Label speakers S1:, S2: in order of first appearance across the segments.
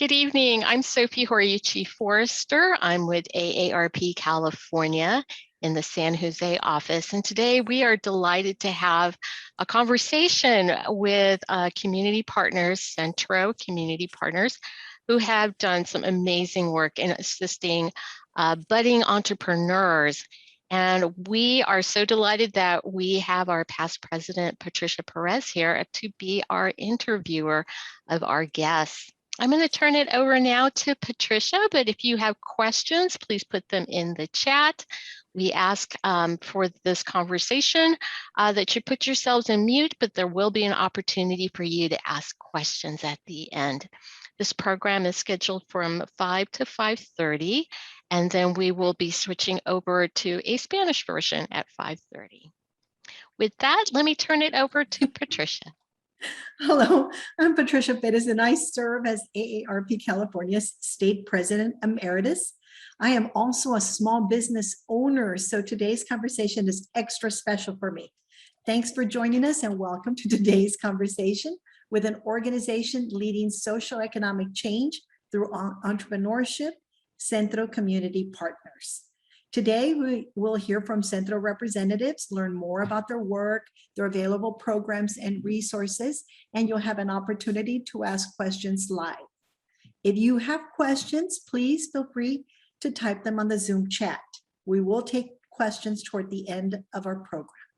S1: Good evening. I'm Sophie Horiuchi Forrester. I'm with AARP California in the San Jose office. And today we are delighted to have a conversation with community partners, Centro Community Partners, who have done some amazing work in assisting budding entrepreneurs. And we are so delighted that we have our past president, Patricia Perez, here to be our interviewer of our guests. I'm going to turn it over now to Patricia, but if you have questions, please put them in the chat. We ask for this conversation that you put yourselves in mute, but there will be an opportunity for you to ask questions at the end. This program is scheduled from 5 to 5:30, and then we will be switching over to a Spanish version at 5:30. With that, let me turn it over to Patricia.
S2: Hello, I'm Patricia Perez, and I serve as AARP California's State President Emeritus. I am also a small business owner, so today's conversation is extra special for me. Thanks for joining us, and welcome to today's conversation with an organization leading socioeconomic change through entrepreneurship, Centro Community Partners. Today, we will hear from Centro representatives, learn more about their work, their available programs and resources, and you'll have an opportunity to ask questions live. If you have questions, please feel free to type them on the Zoom chat. We will take questions toward the end of our program.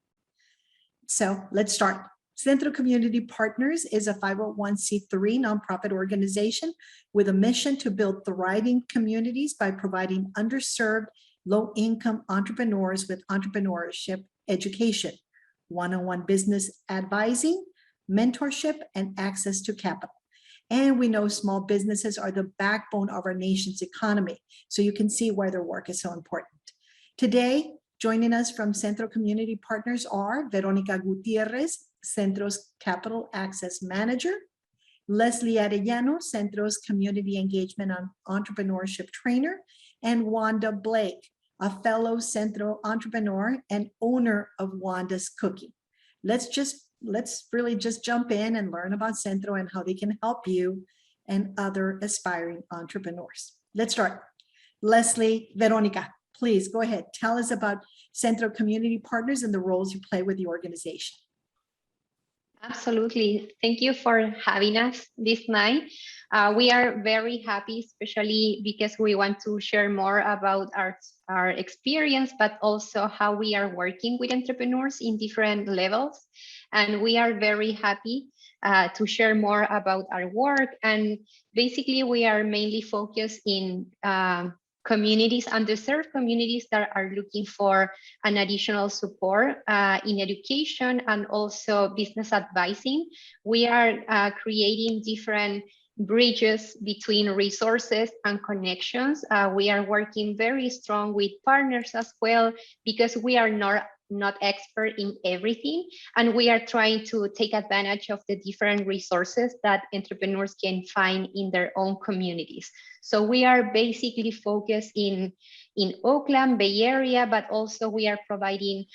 S2: So let's start. Centro Community Partners is a 501c3 nonprofit organization with a mission to build thriving communities by providing underserved low-income entrepreneurs with entrepreneurship education, one-on-one business advising, mentorship, and access to capital. And we know small businesses are the backbone of our nation's economy, so you can see why their work is so important. Today, joining us from Centro Community Partners are Veronica Gutierrez, Centro's Capital Access Manager, Leslie Arellano, Centro's Community Engagement and Entrepreneurship Trainer, and Wanda Blake, a fellow Centro entrepreneur and owner of Wanda's Cookie. Let's really just jump in and learn about Centro and how they can help you and other aspiring entrepreneurs. Let's start. Leslie, Veronica, please go ahead. Tell us about Centro Community Partners and the roles you play with the organization.
S3: Absolutely. Thank you for having us this night. We are very happy, especially because we want to share more about our experience, but also how we are working with entrepreneurs in different levels. And we are very happy to share more about our work. And basically, we are mainly focused in communities, underserved communities that are looking for an additional support in education and also business advising. We are creating different bridges between resources and connections. We are working very strong with partners as well, because we are not expert in everything, and we are trying to take advantage of the different resources that entrepreneurs can find in their own communities. So we are basically focused in Oakland, Bay Area, but also we are providing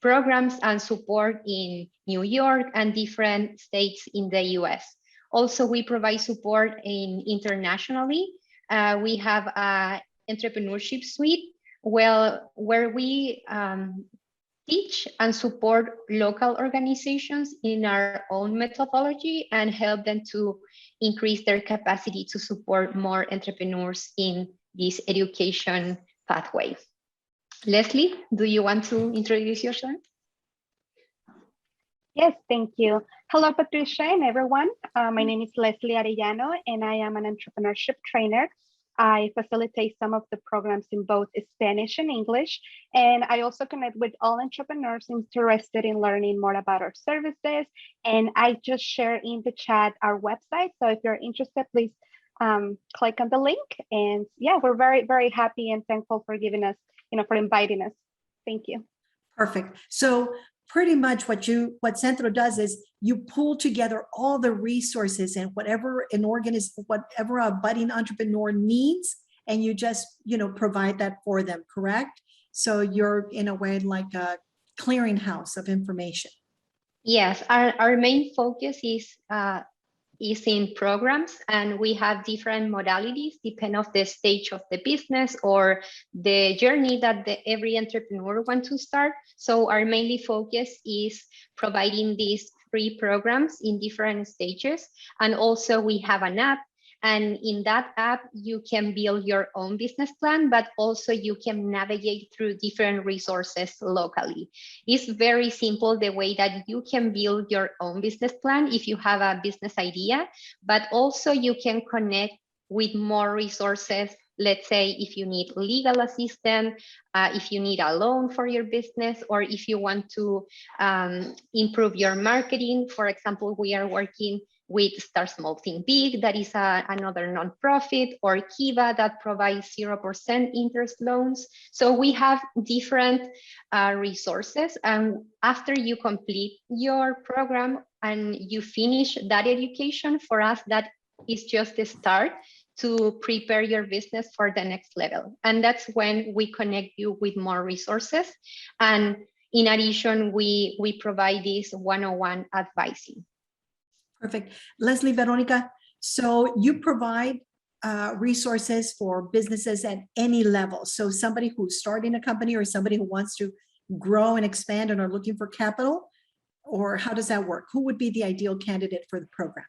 S3: programs and support in New York and different states in the US. Also, we provide support internationally. We have an entrepreneurship suite where we teach and support local organizations in our own methodology and help them to increase their capacity to support more entrepreneurs in this education pathway. Leslie, do you want to introduce yourself?
S4: Yes, thank you. Hello, Patricia and everyone. My name is Leslie Arellano, and I am an entrepreneurship trainer. I facilitate some of the programs in both Spanish and English, and I also connect with all entrepreneurs interested in learning more about our services. And I just share in the chat our website, so if you're interested, please click on the link. And yeah, we're very, very happy and thankful for giving us, for inviting us. Thank you.
S2: Perfect. So pretty much what Centro does is you pull together all the resources and whatever a budding entrepreneur needs, and you just provide that for them, correct? So you're in a way like a clearinghouse of information.
S3: Yes, our main focus is is in programs, and we have different modalities depending on the stage of the business or the journey that every entrepreneur wants to start. So our mainly focus is providing these free programs in different stages. And also we have an app, and in that app, you can build your own business plan, but also you can navigate through different resources locally. It's very simple the way that you can build your own business plan if you have a business idea, but also you can connect with more resources. Let's say if you need legal assistance, if you need a loan for your business, or if you want to improve your marketing. For example, we are working with Start Small Think Big, that is another nonprofit, or Kiva that provides 0% interest loans. So we have different resources. And after you complete your program and you finish that education, for us, that is just the start to prepare your business for the next level. And that's when we connect you with more resources. And in addition, we provide this one-on-one advising.
S2: Perfect. Leslie, Veronica, so you provide resources for businesses at any level. So somebody who's starting a company or somebody who wants to grow and expand and are looking for capital, or how does that work? Who would be the ideal candidate for the program?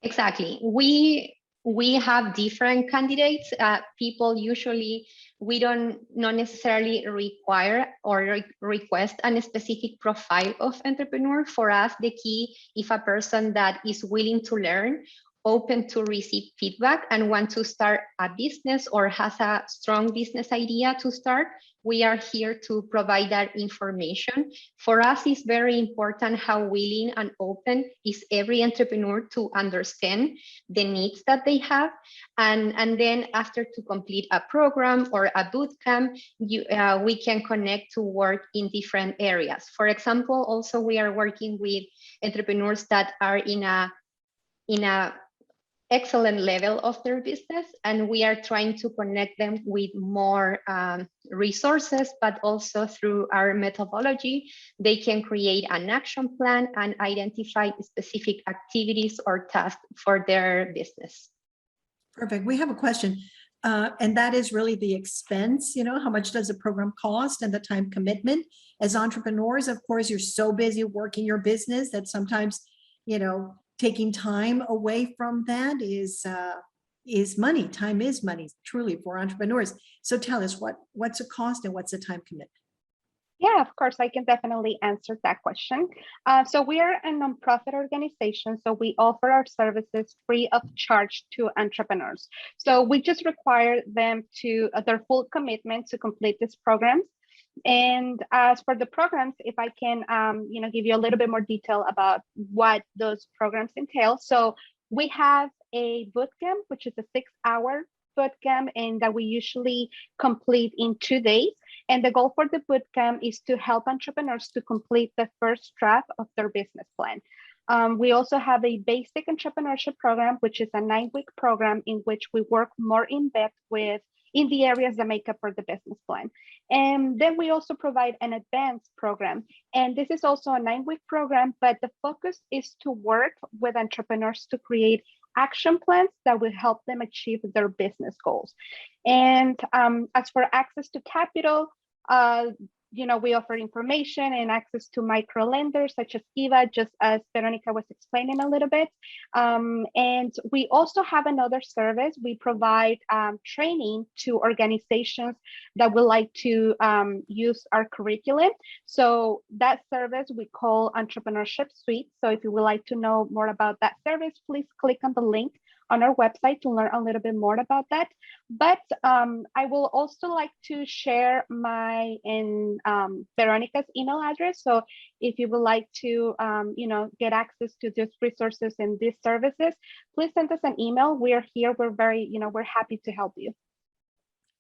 S3: Exactly. We have different candidates. People usually, we don't not necessarily require or request a specific profile of entrepreneur. For us, the key, if a person that is willing to learn, open to receive feedback, and want to start a business or has a strong business idea to start, we are here to provide that information. For us, it's very important how willing and open is every entrepreneur to understand the needs that they have. And then after to complete a program or a bootcamp, we can connect to work in different areas. For example, also we are working with entrepreneurs that are in a excellent level of their business, and we are trying to connect them with more resources, but also through our methodology, they can create an action plan and identify specific activities or tasks for their business.
S2: Perfect. We have a question, and that is really the expense. You know, how much does a program cost and the time commitment? As entrepreneurs, of course, you're so busy working your business that sometimes, you know, taking time away from that is money. Time is money, truly, for entrepreneurs. So tell us, what's the cost and what's the time commitment?
S4: Yeah, of course, I can definitely answer that question. So we are a nonprofit organization, so we offer our services free of charge to entrepreneurs. So we just require them to their full commitment to complete these programs. And as for the programs, if I can, give you a little bit more detail about what those programs entail. So we have a bootcamp, which is a 6-hour bootcamp, and that we usually complete in 2 days. And the goal for the bootcamp is to help entrepreneurs to complete the first draft of their business plan. We also have a basic entrepreneurship program, which is a 9-week program in which we work more in depth in the areas that make up for the business plan. And then we also provide an advanced program. And this is also a 9-week program, but the focus is to work with entrepreneurs to create action plans that will help them achieve their business goals. And as for access to capital, we offer information and access to micro lenders such as Kiva, just as Veronica was explaining a little bit. And we also have another service. We provide training to organizations that would like to use our curriculum. So that service we call Entrepreneurship Suite. So if you would like to know more about that service, please click on the link on our website to learn a little bit more about that. But I will also like to share my and Veronica's email address. So if you would like to, get access to these resources and these services, please send us an email. We are here. We're very, we're happy to help you.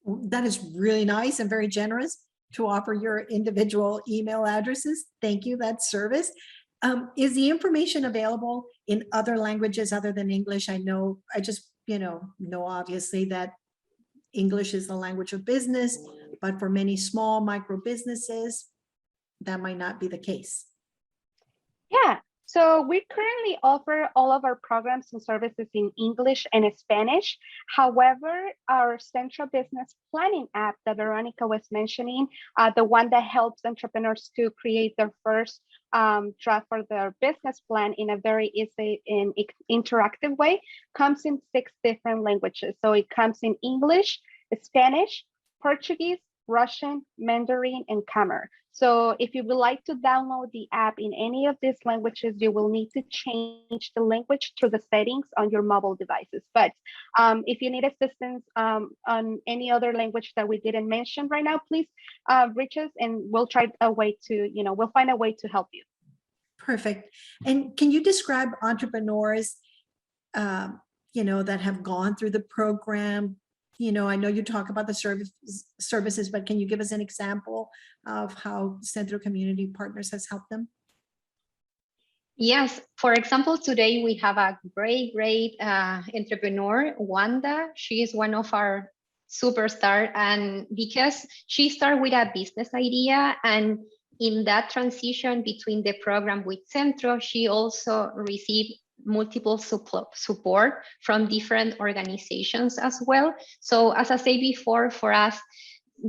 S2: That is really nice and very generous to offer your individual email addresses. Thank you. That service. Is the information available in other languages other than English? I just know obviously that English is the language of business, but for many small micro businesses, that might not be the case.
S4: Yeah. So we currently offer all of our programs and services in English and Spanish. However, our Central Business Planning app that Veronica was mentioning, the one that helps entrepreneurs to create their first draft for their business plan in a very easy and interactive way, comes in 6 different languages. So it comes in English, Spanish, Portuguese, Russian, Mandarin, and Khmer. So if you would like to download the app in any of these languages, you will need to change the language through the settings on your mobile devices. But if you need assistance on any other language that we didn't mention right now, please reach us and we'll try a way to, we'll find a way to help you.
S2: Perfect. And can you describe entrepreneurs, that have gone through the program? I know you talk about the services, but can you give us an example of how Centro Community Partners has helped them?
S3: Yes, for example, today we have a great entrepreneur, Wanda. She is one of our superstars, and because she started with a business idea, and in that transition between the program with Centro, she also received multiple support from different organizations as well. So as I said before, for us,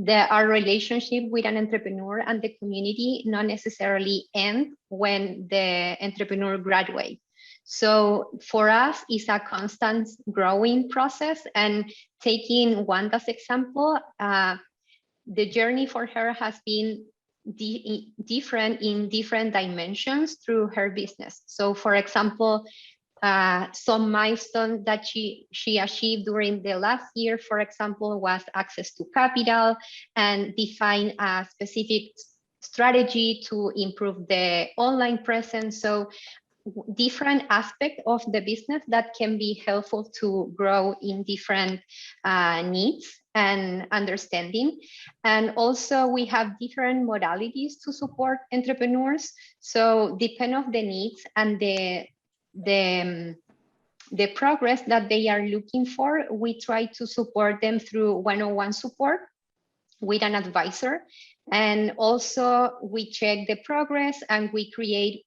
S3: our relationship with an entrepreneur and the community not necessarily end when the entrepreneur graduates. So for us, it's a constant growing process. And taking Wanda's example, the journey for her has been different in different dimensions through her business. So for example, some milestone that she achieved during the last year, for example, was access to capital and define a specific strategy to improve the online presence. So different aspects of the business that can be helpful to grow in different needs and understanding. And also we have different modalities to support entrepreneurs. So depend on the needs and the progress that they are looking for, we try to support them through one-on-one support with an advisor. And also we check the progress and we create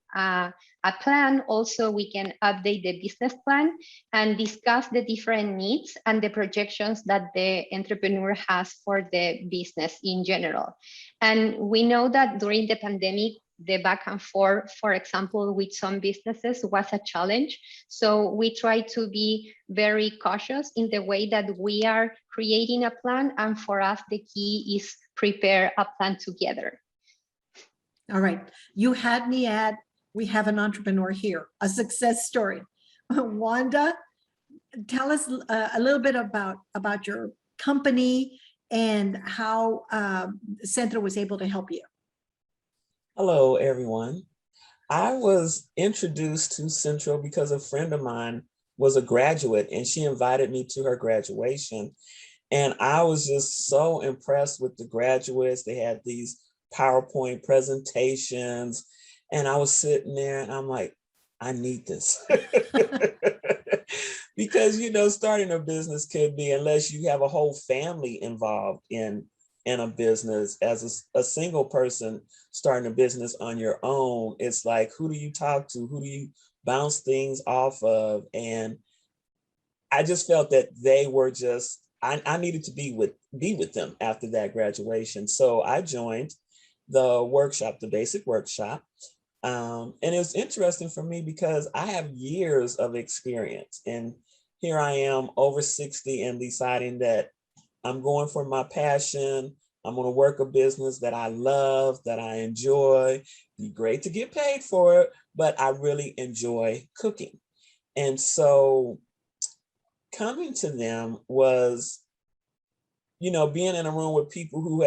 S3: a plan. Also, we can update the business plan and discuss the different needs and the projections that the entrepreneur has for the business in general. And we know that during the pandemic, the back and forth, for example, with some businesses was a challenge. So we try to be very cautious in the way that we are creating a plan. And for us, the key is prepare a plan together.
S2: All right. You had me at, we have an entrepreneur here, a success story. Wanda, tell us a little bit about your company and how Centro was able to help you.
S5: Hello, everyone. I was introduced to Centro because a friend of mine was a graduate and she invited me to her graduation. And I was just so impressed with the graduates. They had these PowerPoint presentations and I was sitting there and I'm like, I need this. Because, starting a business could be, unless you have a whole family involved in a business, as a single person starting a business on your own, it's like, who do you talk to? Who do you bounce things off of? And I just felt that they were just, I needed to be with them after that graduation. So I joined the workshop, the basic workshop. And it was interesting for me because I have years of experience. And here I am over 60 and deciding that I'm going for my passion. I'm going to work a business that I love, that I enjoy. Be great to get paid for it, but I really enjoy cooking. And so coming to them was, being in a room with people who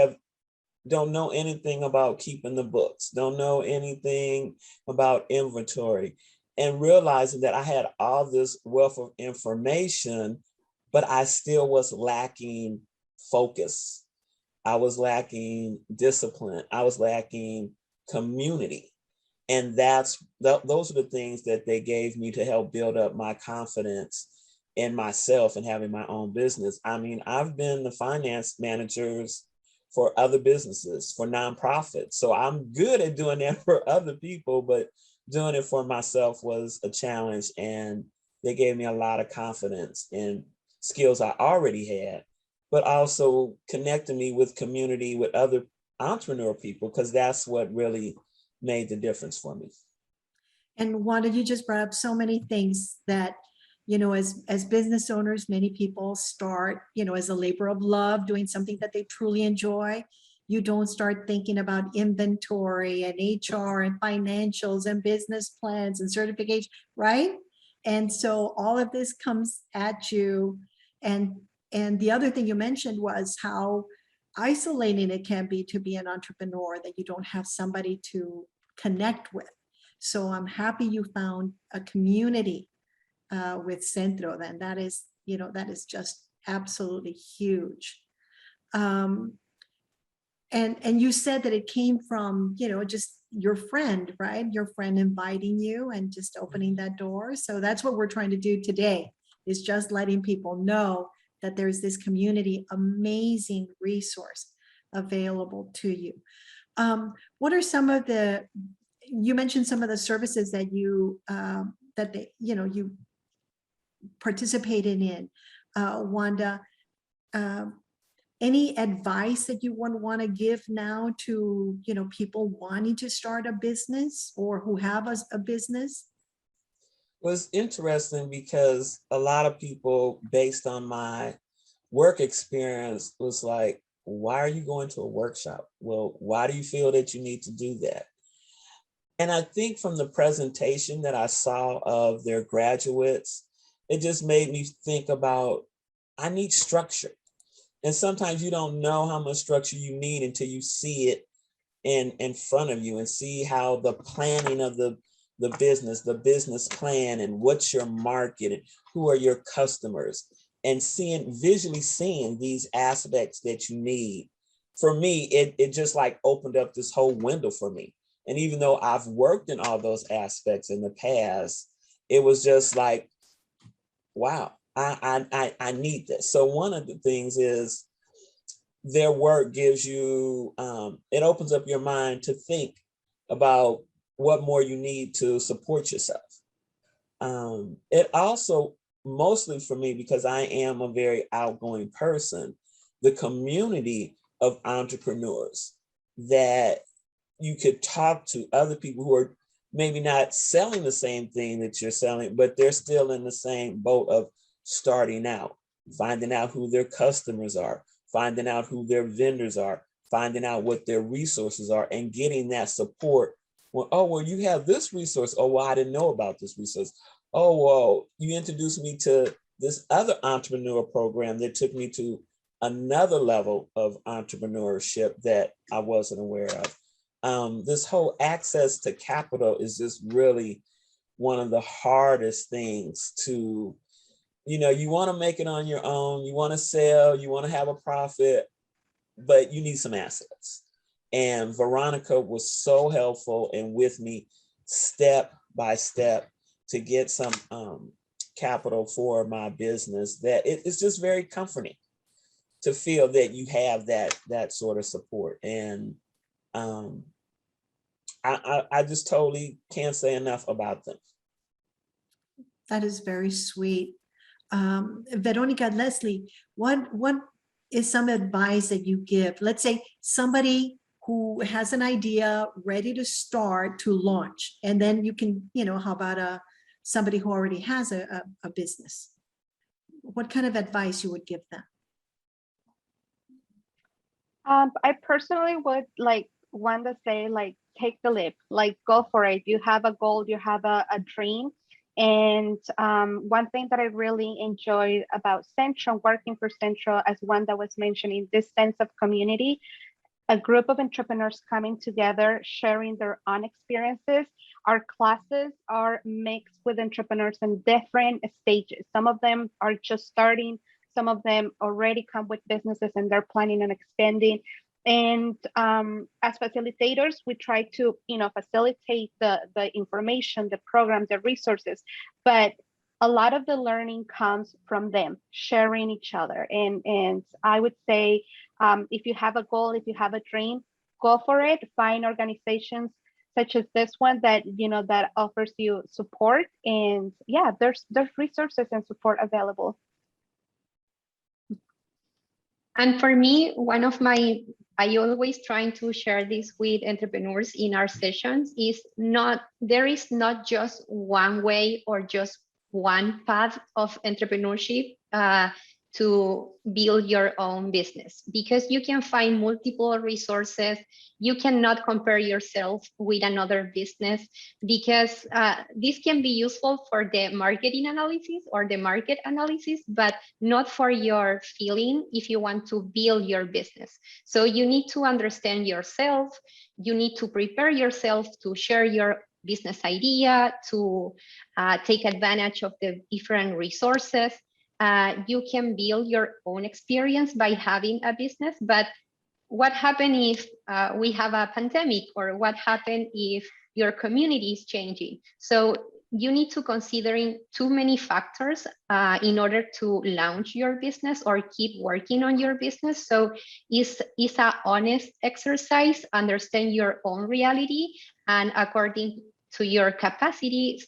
S5: don't know anything about keeping the books, don't know anything about inventory, and realizing that I had all this wealth of information, but I still was lacking focus. I was lacking discipline. I was lacking community. And those are the things that they gave me to help build up my confidence in myself and having my own business. I mean, I've been the finance managers for other businesses, for nonprofits. So I'm good at doing that for other people, but doing it for myself was a challenge, and they gave me a lot of confidence in skills I already had, but also connecting me with community, with other entrepreneur people, because that's what really made the difference for me.
S2: And Wanda, you just brought up so many things that, as business owners, many people start, as a labor of love, doing something that they truly enjoy. You don't start thinking about inventory and HR and financials and business plans and certification, right? And so all of this comes at you. And the other thing you mentioned was how isolating it can be to be an entrepreneur, that you don't have somebody to connect with. So I'm happy you found a community with Centro, then that is just absolutely huge. And you said that it came from, just your friend, right? Your friend inviting you and just opening that door. So that's what we're trying to do today, is just letting people know that there's this community, amazing resource available to you. What are some of you mentioned some of the services that you participated in, Wanda. Any advice that you want to give now to people wanting to start a business or who have a business?
S5: Well, it's interesting because a lot of people, based on my work experience, was like, why are you going to a workshop? Well, why do you feel that you need to do that? And I think from the presentation that I saw of their graduates, it just made me think about, I need structure. And sometimes you don't know how much structure you need until you see it in front of you and see how the planning of the business plan, and what's your market and who are your customers, and visually seeing these aspects that you need. For me, it just like opened up this whole window for me. And even though I've worked in all those aspects in the past, it was just like, wow, I need this. So one of the things is their work gives you, it opens up your mind to think about what more you need to support yourself. It also, mostly for me, because I am a very outgoing person, the community of entrepreneurs that you could talk to, other people who are maybe not selling the same thing that you're selling, but they're still in the same boat of starting out, finding out who their customers are, finding out who their vendors are, finding out what their resources are, and getting that support. Well, oh, well, you have this resource. Oh, well, I didn't know about this resource. Oh, well, you introduced me to this other entrepreneur program that took me to another level of entrepreneurship that I wasn't aware of. This whole access to capital is just really one of the hardest things to, you want to make it on your own, you want to sell, you want to have a profit, but you need some assets. And Veronica was so helpful and with me step by step to get some capital for my business, that it's just very comforting to feel that you have that sort of support. And I just totally can't say enough about them.
S2: That is very sweet. Veronica, Leslie, what is some advice that you give? Let's say somebody who has an idea ready to start, to launch, and then you can, how about somebody who already has a business? What kind of advice you would give them?
S4: I personally would want to say, take the leap, go for it. You have a goal, you have a dream. And one thing that I really enjoy about Centro, working for Centro, as Wanda was mentioning, this sense of community, a group of entrepreneurs coming together, sharing their own experiences. Our classes are mixed with entrepreneurs in different stages. Some of them are just starting, some of them already come with businesses and they're planning on expanding. And as facilitators, we try to, facilitate the information, the program, the resources, but a lot of the learning comes from them sharing each other. And I would say, if you have a goal, if you have a dream, go for it. Find organizations, such as this one that, that offers you support. And yeah, there's resources and support available.
S3: And for me, I always trying to share this with entrepreneurs in our sessions there is not just one way or just one path of entrepreneurship to build your own business, because you can find multiple resources. You cannot compare yourself with another business, because this can be useful for the marketing analysis or the market analysis, but not for your feeling if you want to build your business. So you need to understand yourself. You need to prepare yourself to share your business idea, to take advantage of the different resources. You can build your own experience by having a business, but what happens if we have a pandemic, or what happens if your community is changing? So you need to consider too many factors in order to launch your business or keep working on your business. So it's an honest exercise. Understand your own reality, and according to your capacity,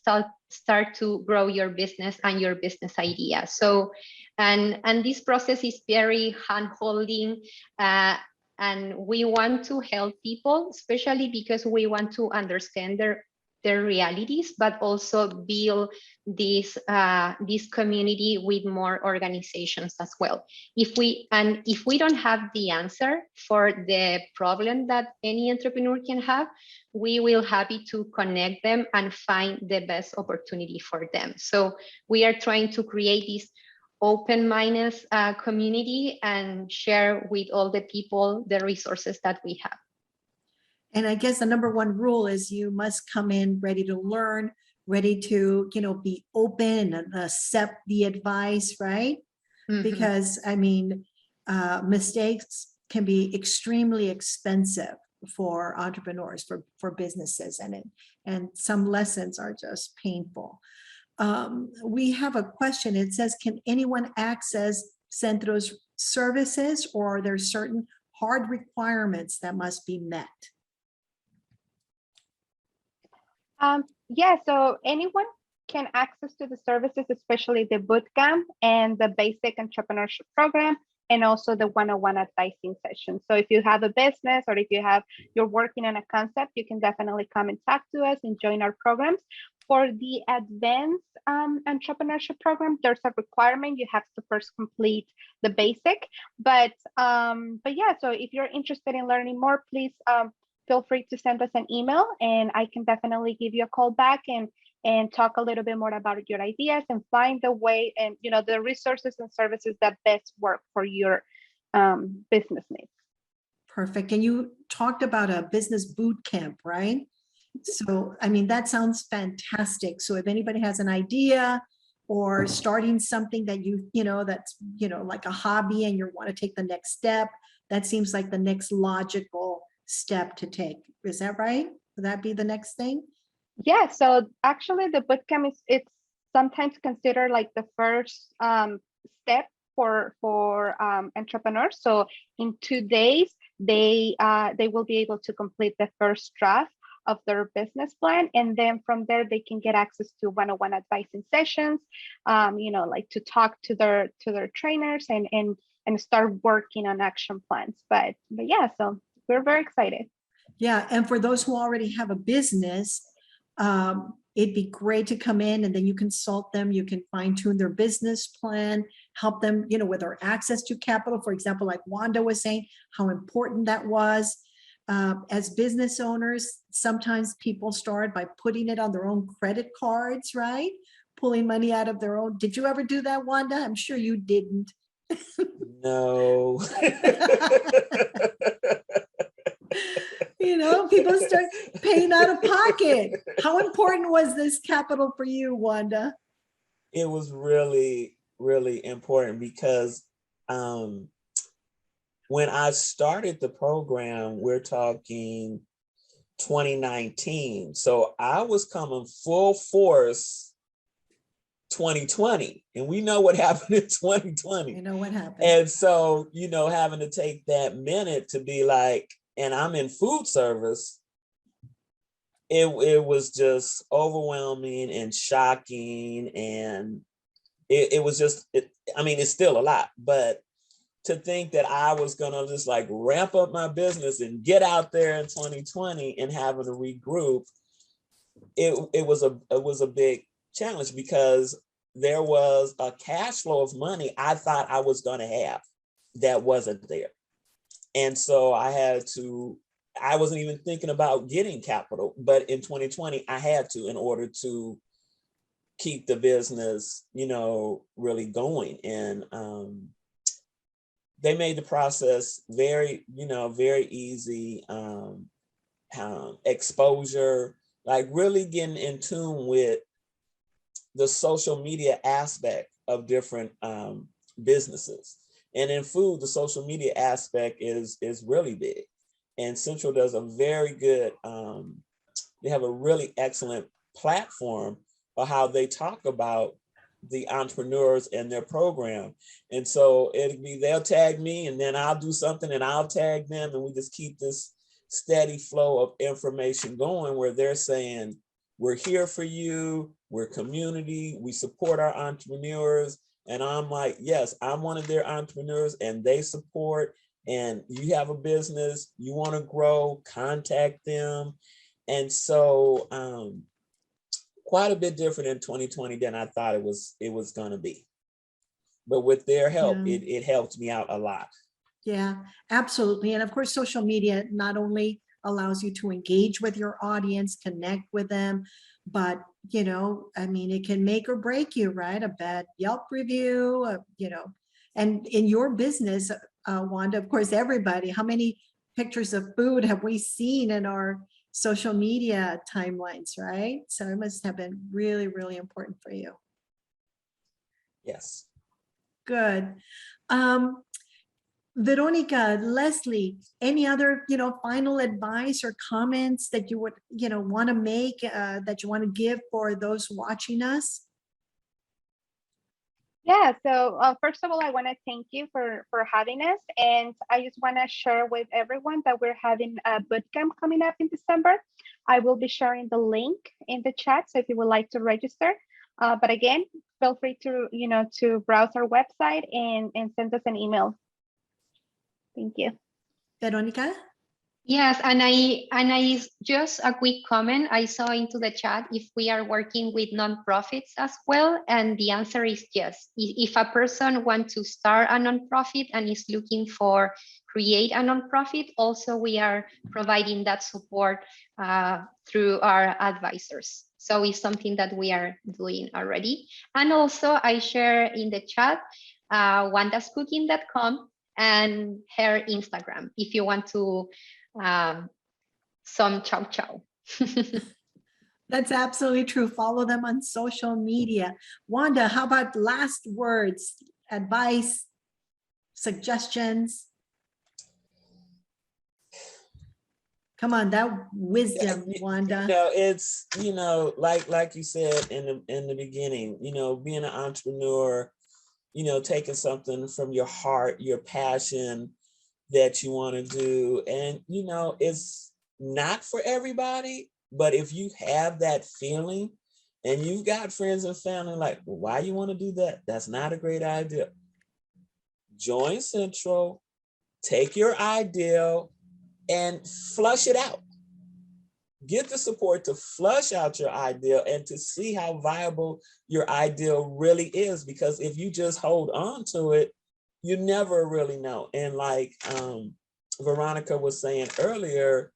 S3: start to grow your business and your business idea. So, and this process is very hand-holding, and we want to help people, especially because we want to understand their realities, but also build this community with more organizations as well. If we don't have the answer for the problem that any entrepreneur can have, we will happy to connect them and find the best opportunity for them. So we are trying to create this open-minded community and share with all the people the resources that we have.
S2: And I guess the number one rule is you must come in ready to learn, ready to, be open and accept the advice, right? Mm-hmm. Because I mean, mistakes can be extremely expensive for entrepreneurs, for businesses, and some lessons are just painful. We have a question. It says, can anyone access Centro's services, or are there certain hard requirements that must be met?
S4: Yeah, so anyone can access to the services, especially the bootcamp and the basic entrepreneurship program, and also the one-on-one advising session. So if you have a business, or if you're working on a concept, you can definitely come and talk to us and join our programs. For the advanced entrepreneurship program, there's a requirement. You have to first complete the basic, but yeah, so if you're interested in learning more, please feel free to send us an email, and I can definitely give you a call back and talk a little bit more about your ideas and find the way and the resources and services that best work for your business needs.
S2: Perfect. And you talked about a business boot camp, right? So, I mean, that sounds fantastic. So if anybody has an idea or starting something that that's, like a hobby, and you want to take the next step, that seems like the next logical step to take. Is that right? Would that be the next thing?
S4: Yeah, so actually the bootcamp it's sometimes considered like the first step for entrepreneurs. So in 2 days, they will be able to complete the first draft of their business plan, and then from there they can get access to one-on-one advising sessions, like to talk to their trainers and start working on action plans. But yeah, so we're very excited.
S2: Yeah, and for those who already have a business, it'd be great to come in, and then you consult them. You can fine-tune their business plan, help them, with their access to capital. For example, like Wanda was saying, how important that was. As business owners, sometimes people start by putting it on their own credit cards, right? Pulling money out of their own. Did you ever do that, Wanda? I'm sure you didn't.
S5: No.
S2: People start paying out of pocket. How important was this capital for you, Wanda?
S5: It was really, really important, because when I started the program, we're talking 2019. So I was coming full force 2020, and we know what happened in 2020.
S2: You know what happened.
S5: And so, having to take that minute to be like, and I'm in food service, it was just overwhelming and shocking, and it was just, I mean, it's still a lot, but to think that I was gonna just like ramp up my business and get out there in 2020 and having to regroup, it was a big challenge because there was a cash flow of money I thought I was gonna have that wasn't there. And so I wasn't even thinking about getting capital, but in 2020, I had to in order to keep the business, really going. And they made the process very, very easy. Exposure, like really getting in tune with the social media aspect of different businesses. And in food, the social media aspect is really big. And Central does a very good, they have a really excellent platform for how they talk about the entrepreneurs and their program. And so they'll tag me and then I'll do something and I'll tag them, and we just keep this steady flow of information going where they're saying, we're here for you, we're community, we support our entrepreneurs. And I'm like, yes, I'm one of their entrepreneurs and they support, and you have a business, you want to grow, contact them. And so quite a bit different in 2020 than I thought it was going to be. But with their help, it helped me out a lot.
S2: Yeah, absolutely. And of course, social media not only allows you to engage with your audience, connect with them, but, I mean, it can make or break you, right? A bad Yelp review, and in your business, Wanda, of course, everybody, how many pictures of food have we seen in our social media timelines, right? So it must have been really, really important for you.
S5: Yes.
S2: Good. Veronica, Leslie, any other, final advice or comments that you would, want to make, that you want to give for those watching us?
S4: Yeah, so first of all, I want to thank you for having us. And I just want to share with everyone that we're having a bootcamp coming up in December. I will be sharing the link in the chat, so if you would like to register. But again, feel free to, to browse our website and send us an email. Thank you.
S2: Veronica?
S3: Yes, and I just a quick comment. I saw into the chat if we are working with nonprofits as well, and the answer is yes. If a person wants to start a nonprofit and is looking for create a nonprofit, also we are providing that support through our advisors. So it's something that we are doing already. And also I share in the chat wandascooking.com and her Instagram if you want to some chow chow.
S2: That's absolutely true. Follow them on social media. Wanda, how about last words, advice, suggestions? Come on, that wisdom, Wanda.
S5: It's, like you said in the beginning, being an entrepreneur, taking something from your heart, your passion that you want to do. And, it's not for everybody, but if you have that feeling and you've got friends and family like, well, why you want to do that? That's not a great idea. Join Central, take your ideal and flush it out. Get the support to flush out your ideal and to see how viable your ideal really is. Because if you just hold on to it, you never really know. And like Veronica was saying earlier,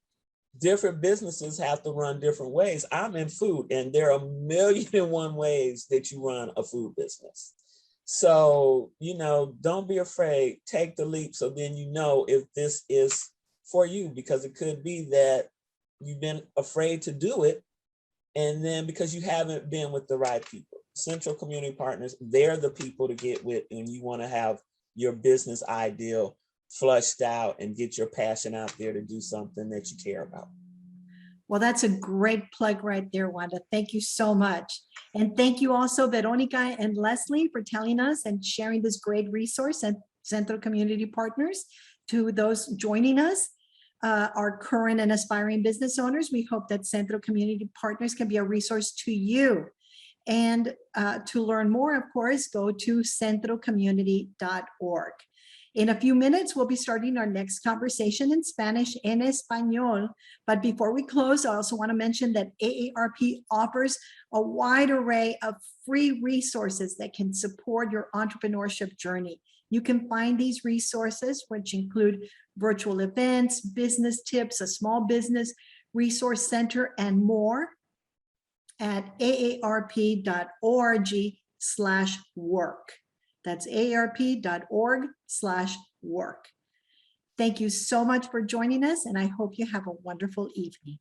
S5: different businesses have to run different ways. I'm in food and there are 1,000,001 ways that you run a food business. So, don't be afraid, take the leap. So then if this is for you, because it could be that you've been afraid to do it. And then because you haven't been with the right people. Centro Community Partners, they're the people to get with when you want to have your business ideal flushed out and get your passion out there to do something that you care about.
S2: Well, that's a great plug right there, Wanda. Thank you so much. And thank you also, Veronica and Leslie, for telling us and sharing this great resource at Centro Community Partners. To those joining us, our current and aspiring business owners, we hope that Centro Community Partners can be a resource to you. And to learn more, of course, go to centrocommunity.org. In a few minutes, we'll be starting our next conversation in Spanish, en español. But before we close, I also want to mention that AARP offers a wide array of free resources that can support your entrepreneurship journey. You can find these resources, which include virtual events, business tips, a small business resource center, and more at aarp.org/work. That's aarp.org/work. Thank you so much for joining us, and I hope you have a wonderful evening.